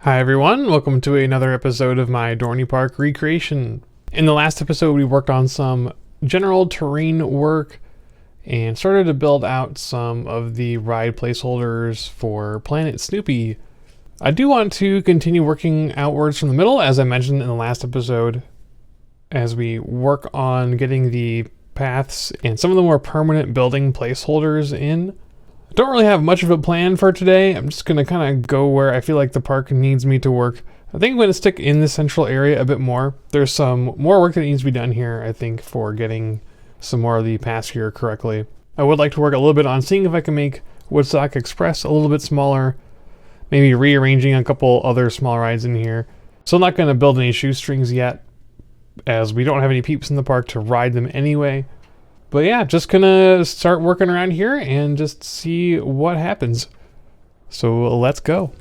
Hi everyone, welcome to another episode of my Dorney Park recreation. In the last episode we worked on some general terrain work and started to build out some of the ride placeholders for Planet Snoopy. I do want to continue working outwards from the middle, as I mentioned in the last episode, as we work on getting the paths and some of the more permanent building placeholders in. Don't really have much of a plan for today. I'm just going to kind of go where I feel like the park needs me to work. I think I'm going to stick in the central area a bit more. There's some more work that needs to be done here, I think, for getting some more of the paths here correctly. I would like to work a little bit on seeing if I can make Woodstock Express a little bit smaller, maybe rearranging a couple other small rides in here. So I'm not going to build any shoestrings yet, as we don't have any peeps in the park to ride them anyway. But yeah, just gonna start working around here and just see what happens. So let's go.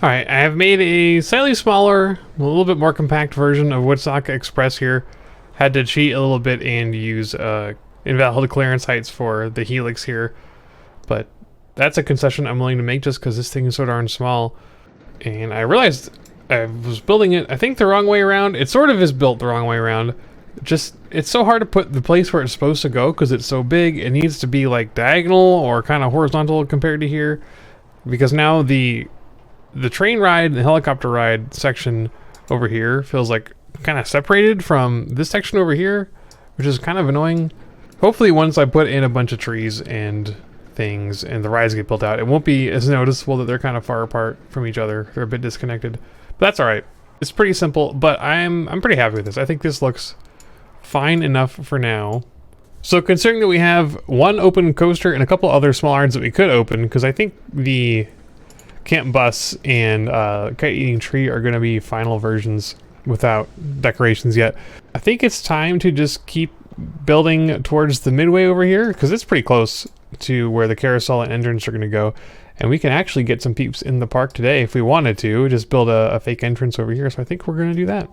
Alright, I have made a slightly smaller, a little bit more compact version of Woodstock Express here. Had to cheat a little bit and use invalid clearance heights for the helix here. But that's a concession I'm willing to make just because this thing is so darn small. And I realized I was building it, I think, the wrong way around. It sort of is built the wrong way around. Just, it's so hard to put the place where it's supposed to go because it's so big. It needs to be like diagonal or kind of horizontal compared to here. Because now the train ride and the helicopter ride section over here feels like kind of separated from this section over here, which is kind of annoying. Hopefully once I put in a bunch of trees and things and the rides get built out, it won't be as noticeable that they're kind of far apart from each other. They're a bit disconnected, but that's all right. It's pretty simple, but I'm pretty happy with this. I think this looks fine enough for now. So considering that we have one open coaster and a couple other small rides that we could open, because I think the Camp Bus and Kite Eating Tree are going to be final versions without decorations yet. I think it's time to just keep building towards the midway over here, because it's pretty close to where the carousel and entrance are going to go. And we can actually get some peeps in the park today if we wanted to. Just build a fake entrance over here. So I think we're going to do that.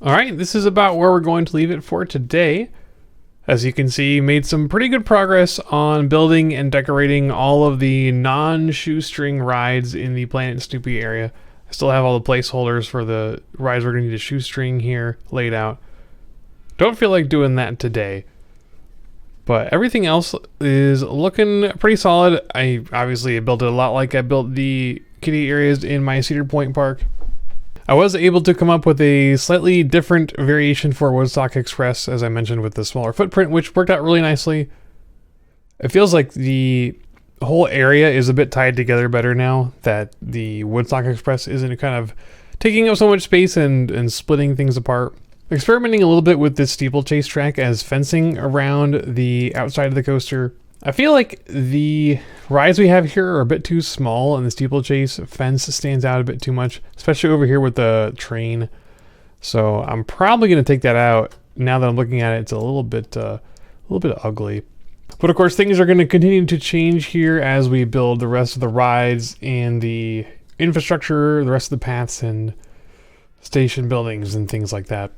Alright, this is about where we're going to leave it for today. As you can see, made some pretty good progress on building and decorating all of the non-shoestring rides in the Planet Snoopy area. I still have all the placeholders for the rides we're going to need a shoestring here laid out. Don't feel like doing that today. But everything else is looking pretty solid. I obviously built it a lot like I built the kiddie areas in my Cedar Point Park. I was able to come up with a slightly different variation for Woodstock Express, as I mentioned, with the smaller footprint, which worked out really nicely. It feels like the whole area is a bit tied together better now that the Woodstock Express isn't kind of taking up so much space and splitting things apart. Experimenting a little bit with this steeplechase track as fencing around the outside of the coaster. I feel like the rides we have here are a bit too small and the steeplechase fence stands out a bit too much, especially over here with the train. So I'm probably going to take that out. Now that I'm looking at it, it's a little bit ugly. But of course, things are going to continue to change here as we build the rest of the rides and the infrastructure, the rest of the paths and station buildings and things like that.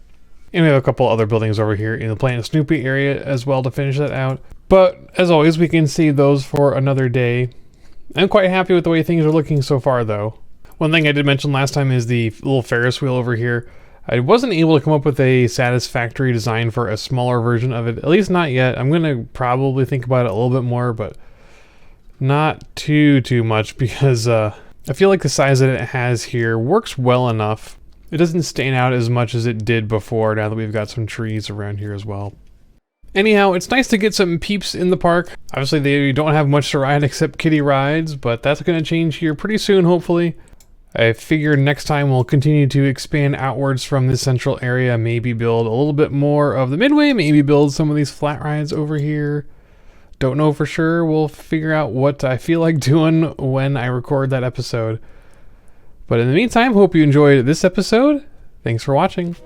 And we have a couple other buildings over here in the Planet Snoopy area as well to finish that out. But as always, we can save those for another day. I'm quite happy with the way things are looking so far though. One thing I did mention last time is the little Ferris wheel over here. I wasn't able to come up with a satisfactory design for a smaller version of it, at least not yet. I'm going to probably think about it a little bit more, but not too much because I feel like the size that it has here works well enough. It doesn't stand out as much as it did before now that we've got some trees around here as well. Anyhow, it's nice to get some peeps in the park. Obviously they don't have much to ride except kiddie rides, but that's going to change here pretty soon hopefully. I figure next time we'll continue to expand outwards from this central area, maybe build a little bit more of the midway, maybe build some of these flat rides over here. Don't know for sure. We'll figure out what I feel like doing when I record that episode. But in the meantime, hope you enjoyed this episode. Thanks for watching.